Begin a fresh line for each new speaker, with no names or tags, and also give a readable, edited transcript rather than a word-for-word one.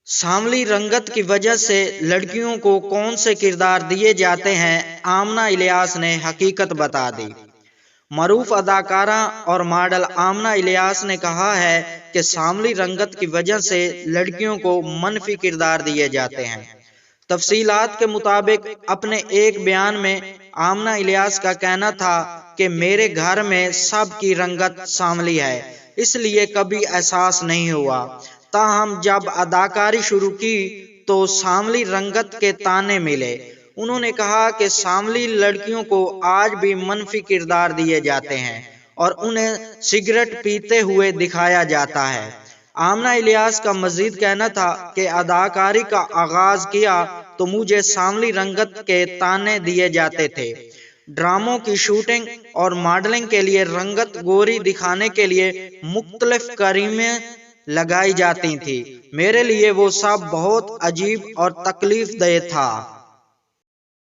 سانولی رنگت کی وجہ سے لڑکیوں کو کون سے کردار دیے جاتے ہیں، آمنہ الیاس نے حقیقت بتا دی۔ معروف اداکارہ اور ماڈل آمنہ الیاس نے کہا ہے کہ سانولی رنگت کی وجہ سے لڑکیوں کو منفی کردار دیے جاتے ہیں۔ تفصیلات کے مطابق اپنے ایک بیان میں آمنہ الیاس کا کہنا تھا کہ میرے گھر میں سب کی رنگت سانولی ہے، اس لیے کبھی احساس نہیں ہوا۔ تاہم جب اداکاری شروع کی تو سانولی رنگت کے طعنے ملے۔ انہوں نے کہا کہ سانولی لڑکیوں کو آج بھی منفی کردار دیے جاتے ہیں اور انہیں سگریٹ پیتے ہوئے دکھایا جاتا ہے۔ آمنہ الیاس کا مزید کہنا تھا کہ اداکاری کا آغاز کیا تو مجھے سانولی رنگت کے طعنے دیے جاتے تھے۔ ڈراموں کی شوٹنگ اور ماڈلنگ کے لیے رنگت گوری دکھانے کے لیے مختلف کریمیں لگائی جاتی تھیں۔ میرے لیے وہ سب بہت عجیب اور تکلیف دہ تھا۔